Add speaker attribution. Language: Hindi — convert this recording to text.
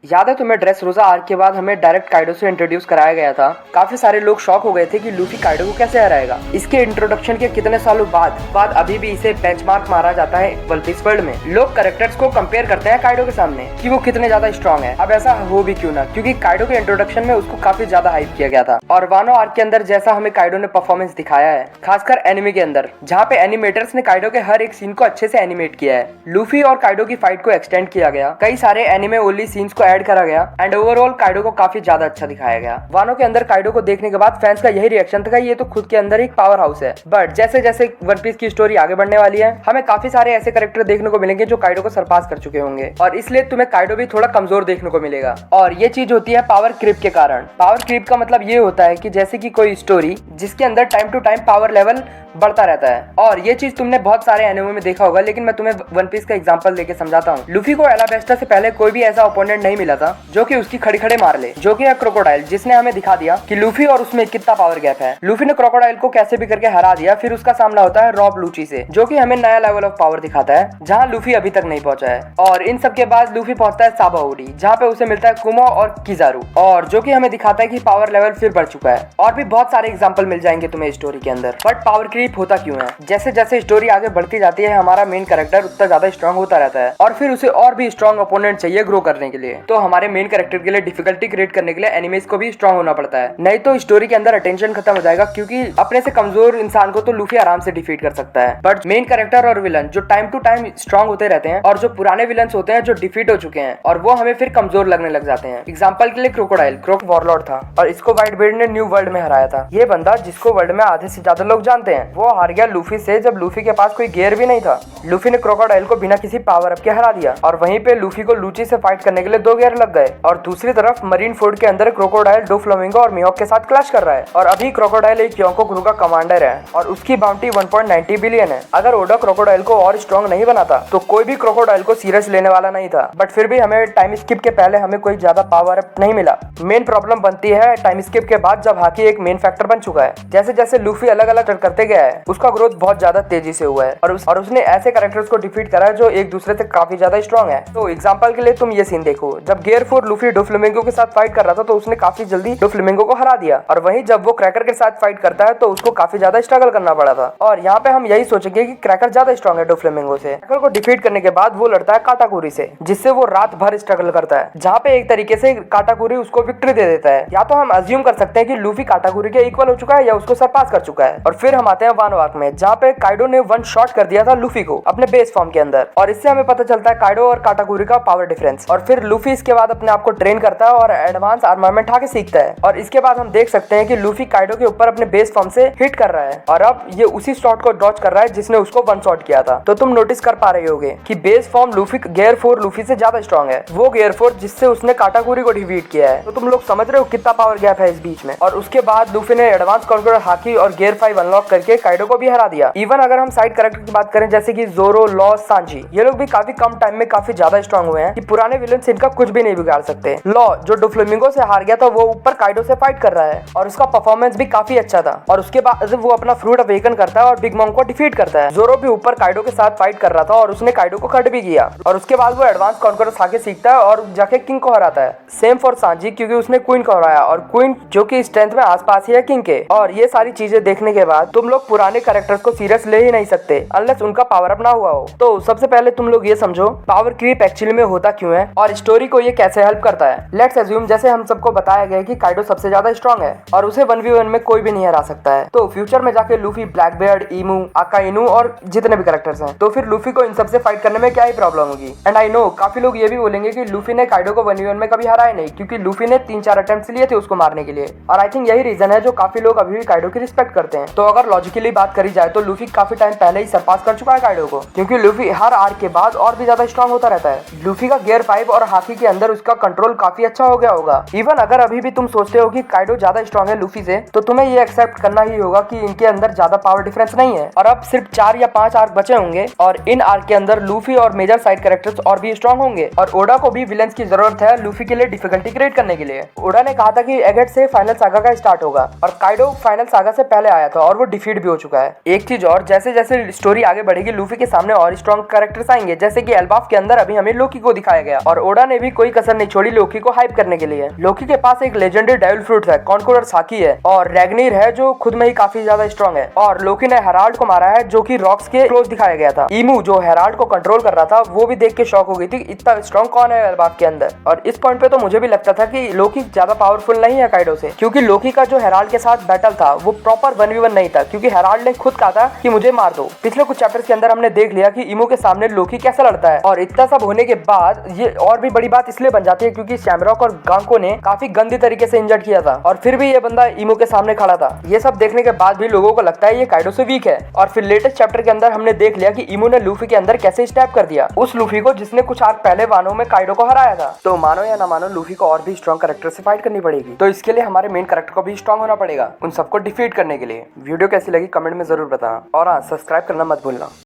Speaker 1: याद है तुम्हें ड्रेस रोजा आर्क के बाद हमें डायरेक्ट काइडो से इंट्रोड्यूस कराया गया था। काफी सारे लोग शॉक हो गए थे कि लूफी काइडो को कैसे हराएगा। इसके इंट्रोडक्शन के कितने सालों बाद अभी भी इसे बेंचमार्क मारा जाता है वन पीस वर्ल्ड में। लोग कैरेक्टर्स को कंपेयर करते हैं काइडो के सामने कि वो कितने ज्यादा स्ट्रॉन्ग है। अब ऐसा हो भी क्यों ना, क्योंकि काइडो के इंट्रोडक्शन में उसको काफी ज्यादा हाइप किया गया था। और वानो आर्क के अंदर जैसा हमें काइडो ने परफॉर्मेंस दिखाया है, खासकर एनिमे के अंदर, जहाँ पे एनिमेटर्स ने काइडो के हर एक सीन को अच्छे से एनिमेट किया है। लूफी और काइडो की फाइट को एक्सटेंड किया गया, कई सारे एनिमे ओनली सीन्स को ऐड करा गया एंड ओवरऑल काइडो को काफी ज्यादा अच्छा दिखाया गया। वानो के अंदर काइडो को देखने के बाद फैंस का यही रिएक्शन था कि ये तो खुद के अंदर एक पावर हाउस है। बट जैसे जैसे वन पीस की स्टोरी आगे बढ़ने वाली है, हमें काफी सारे ऐसे कैरेक्टर देखने को मिलेंगे जो काइडो को सरपास कर चुके होंगे, और इसलिए तुम्हें काइडो भी थोड़ा कमजोर देखने को मिलेगा। और ये चीज होती है पावर क्रीप के कारण। पावर क्रीप का मतलब ये होता है कि जैसे कि कोई स्टोरी जिसके अंदर time to time power level बढ़ता रहता है, और ये चीज तुमने बहुत सारे एनिमे में देखा होगा। लेकिन मैं तुम्हें वन पीस का एग्जांपल लेके समझाता हूँ। लूफी को एलाबेस्टा से पहले कोई भी ऐसा ओपोनेंट नहीं मिला था जो कि उसकी खड़े खड़े मार ले, जो कि है क्रोकोडाइल, जिसने हमें दिखा दिया कि लूफी और उसमें कितना पावर गैप है। लूफी ने क्रोकोडाइल को कैसे भी करके हरा दिया। फिर उसका सामना होता है रॉब लूची से, जो कि हमें नया लेवल ऑफ पावर दिखाता है जहाँ लूफी अभी तक नहीं पहुंचा है। और इन सब के बाद लूफी पहुंचता है साबाओडी, जहाँ पे उसे मिलता है कुमो और किजारू, और जो कि हमें दिखाता है कि पावर लेवल फिर बढ़ चुका है। और भी बहुत सारे एग्जाम्पल मिल जाएंगे तुम्हें स्टोरी के अंदर। बट पावर क्रीप होता क्यों है? जैसे जैसे स्टोरी आगे बढ़ती जाती है, हमारा मेन कैरेक्टर उतना ज्यादा स्ट्रांग होता रहता है, और फिर उसे और भी स्ट्रांग ओपोनेंट चाहिए ग्रो करने के लिए। तो हमारे मेन कैरेक्टर के लिए डिफिकल्टी क्रिएट करने के लिए एनिमीज को भी स्ट्रांग होना पड़ता है, नहीं तो स्टोरी के अंदर अटेंशन खत्म हो जाएगा। क्योंकि अपने से कमजोर इंसान को तो लूफी आराम से डिफीट कर सकता है, बट मेन कैरेक्टर और विलन जो टाइम टू टाइम स्ट्रांग होते रहते हैं, और जो पुराने विलन्स होते हैं जो डिफीट हो चुके हैं, और वो हमें फिर कमजोर लगने लग जाते हैं। एग्जाम्पल के लिए क्रोकोडाइल, क्रोक वॉरलॉर्ड था, और इसको व्हाइट बीयर्ड ने न्यू वर्ल्ड में हराया था। ये बंदा जिसको वर्ल्ड में आधे से ज्यादा लोग जानते हैं, वो हार गया लूफी से जब लूफी के पास कोई गियर भी नहीं था। लूफी ने क्रोकोडाइल को बिना किसी पावर अप के हरा दिया, और वहीं पे लूफी को लूची से फाइट करने के लिए 2 गियर लग गए। और दूसरी तरफ मरीन फूड के अंदर क्रोकोडाइल डोफ्लामिंगो और मिहोक के साथ क्लैश कर रहा है, और अभी क्रोकोडाइल एक योंको क्रू का कमांडर है, और उसकी बाउंटी 1.90 बिलियन है। अगर ओडा क्रोकोडाइल को और स्ट्रॉन्ग नहीं बनाता तो कोई भी क्रोकोडाइल को सीरियस लेने वाला नहीं था। बट फिर भी हमें टाइम स्किप के पहले हमें कोई ज्यादा पावर अप नहीं मिला। मेन प्रॉब्लम बनती है टाइम स्किप के बाद, जब हाकी एक मेन फैक्टर बन चुका है। जैसे जैसे लूफी अलग अलग करते गया है, उसका ग्रोथ बहुत ज्यादा तेजी से हुआ है, और उसने ऐसे कैरेक्टर्स को डिफीट करा है जो एक दूसरे से काफी ज्यादा स्ट्रॉन्ग है। तो एग्जांपल के लिए तुम ये सीन देखो, जब गियर 4 लूफी डोफ्लामिंगो के साथ फाइट कर रहा था तो उसने काफी जल्दी डोफ्लामिंगो को हरा दिया, और वहीं जब वो क्रैकर के साथ फाइट करता है तो उसको काफी ज्यादा स्ट्रगल करना पड़ा था। और यहाँ पे हम यही सोचेंगे कि क्रैकर ज्यादा स्ट्रॉन्ग है डोफ्लामिंगो से। क्रैकर को डिफीट करने के बाद वो लड़ता है काटाकुरी से, जिससे वो रात भर स्ट्रगल करता है, जहाँ पे एक तरीके से काटाकुरी उसको विक्ट्री दे देता है। या तो हम अज्यूम कर सकते हैं कि लूफी काटाकुरी के इक्वल हो चुका है या उसको सरपास कर चुका है। और फिर हम आते हैं वानो आर्क में, जहाँ पे काइडो ने 1 शॉट कर दिया था लूफी को अपने बेस फॉर्म के अंदर, और इससे हमें पता चलता है काइडो और काटाकुरी का पावर डिफरेंस। और फिर लूफी इसके बाद अपने आप को ट्रेन करता है और एडवांस आर्मामेंट आके सीखता है, और इसके बाद हम देख सकते हैं कि लूफी काइडो के ऊपर अपने बेस फॉर्म से हिट कर रहा है, और अब ये उसी शॉट को डॉज कर रहा है जिसने उसको 1 शॉट किया था। तो तुम नोटिस कर पा रहे होगे कि base form Luffy gear 4 Luffy से ज्यादा स्ट्रॉन्ग है, वो गियर 4 जिससे उसने काटाकुरी को डिफीट किया है। तो तुम लोग समझ रहे हो कितना पावर गैप है इस बीच में। और उसके बाद लूफी ने एडवांस कॉन्करर हाकी और गियर 5 अनलॉक करके काइडो को भी हरा दिया। इवन अगर हम साइड कैरेक्टर की बात करें जैसे कि जोरो, लॉ, सांजी, ये लोग भी काफी कम टाइम में काफी ज्यादा स्ट्रॉन्ग हुए हैं कि पुराने विलन इनका कुछ भी नहीं बिगाड़ सकते। लॉ जो डोफ्लामिंगो से हार गया था, वो ऊपर काइडो से फाइट कर रहा है, और उसका परफॉर्मेंस भी काफी अच्छा था। और उसके बाद वो अपना फ्रूट अवेकन करता है और बिग मॉम को डिफीट करता है। जोरो भी ऊपर काइडो के साथ फाइट कर रहा था, और उसने काइडो को कट भी किया। और उसके बाद वो एडवांस कॉन्करर हाकी सीखता है और जाके किंग को हराता है। सेम फॉर सांजी, क्योंकि उसने क्वीन को हराया, और क्वीन जो कि स्ट्रेंथ में आसपास ही है किंग के। और ये सारी चीजें देखने के बाद तुम लोग पुराने कैरेक्टर्स को सीरियस ले ही नहीं सकते अनलेस उनका पावर अप ना हुआ हो। तो सबसे पहले तुम लोग ये समझो पावर क्रीप एक्चुअली में होता क्यों है, और स्टोरी को ये कैसे हेल्प करता है। लेट्स अज्यूम जैसे हम सबको बताया गया कि काइडो सबसे ज्यादा स्ट्रॉन्ग है, और उसे 1v1 में कोई भी नहीं हरा सकता है। तो फ्यूचर में जाके लूफी, ब्लैक बियर्ड, ईमू, आकाइनू और जितने भी कैरेक्टर्स हैं, तो फिर लूफी को इन सबसे फाइट करने में क्या ही प्रॉब्लम होगी। एंड आई नो काफी लोग ये भी बोलेंगे कि लूफी ने काइडो को 1v1 में कभी हराया नहीं, क्योंकि लूफी ने 3-4 अटेम्प्ट्स लिए थे उसको मारने के लिए। और आई थिंक यही रीजन है जो काफी लोग अभी भी काइडो की रिस्पेक्ट करते हैं। तो अगर लॉजिकली बात करी जाए तो लूफी काफी टाइम पहले ही सरपास कर चुका है काइडो को, क्योंकि लूफी हर आर्क के बाद और भी ज्यादा स्ट्रॉन्ग होता रहता है। लूफी का गियर 5 और हाकी के अंदर उसका कंट्रोल काफी अच्छा हो गया होगा। इवन अगर अभी भी तुम सोचते हो कि काइडो ज्यादा स्ट्रॉन्ग है लूफी से, तो तुम्हें ये एक्सेप्ट करना ही होगा कि इनके अंदर ज्यादा पावर डिफरेंस नहीं है। और अब सिर्फ 4 या 5 आर्क बचे होंगे, और इन आर्क के अंदर लूफी और मेजर साइड कैरेक्टर्स और भी स्ट्रॉन्ग होंगे। और ओडा को भी विलेंस की जरूरत है लूफी के लिए डिफिकल्टी क्रिएट करने के लिए। ओडा ने कहा था कि एगेट से फाइनल सागा का स्टार्ट होगा, और काइडो फाइनल सागा से पहले आया था और वो डिफीट भी हो चुका है। एक चीज और, जैसे जैसे स्टोरी आगे बढ़ेगी लूफी के सामने और स्ट्रॉन्ग कैरेक्टर्स आएंगे, जैसे कि एल्बाफ के अंदर अभी हमें लोकी को दिखाया गया, और ओडा ने भी भी कोई कसर नहीं छोड़ी लोकी को हाइप करने के लिए। लोकी के पास एक लेजेंडरी डेविल फ्रूट है, कॉन्कोरर साकी है और रैग्नीर है जो खुद में ही काफी ज्यादा स्ट्रॉन्ग है। और लोकी ने हेराल्ड को मारा है जो कि रॉक्स के क्लोज दिखाया गया था। ईमू जो हेराल्ड को कंट्रोल कर रहा था वो भी देख के शॉक हो गई थी इतना स्ट्रॉन्ग कौन है एल्बाफ के अंदर। और इस पॉइंट पे तो मुझे भी लगता था कि लोकी ज्यादा पावरफुल नहीं है काइडो से, क्योंकि लोकी का जो हेराल्ड के साथ बैटल था वो प्रॉपर 1v1 नहीं था, क्योंकि हेराल्ड ने खुद कहा था कि मुझे मार दो। पिछले कुछ चैप्टर्स के अंदर हमने देख लिया कि ईमू के सामने लोकी कैसे लड़ता है। और इतना सब होने के बाद ये और भी बड़ी बात इसलिए बन जाती है क्योंकि शैमरॉक और गांको ने काफी गंदी तरीके से इंजर्ड किया था और फिर भी ये बंदा ईमू के सामने खड़ा था। ये सब देखने के बाद भी लोगों को लगता है ये काइडो से वीक है। और फिर लेटेस्ट चैप्टर के अंदर हमने देख लिया कि ईमू ने लूफी के अंदर कैसे स्टैप कर दिया, उस लूफी को जिसने कुछ आर्क पहले वानो में काइडो को हराया था। तो मानो या ना मानो लूफी को और भी स्ट्रॉन्ग कैरेक्टर से फाइट करनी पड़ेगी। तो इसके लिए हमारे मेन कैरेक्टर को भी स्ट्रॉन्ग होना पड़ेगा उन सबको डिफीट करने के लिए। वीडियो कैसी लगी कमेंट में जरूर बताना और हाँ, सब्सक्राइब करना मत भूलना।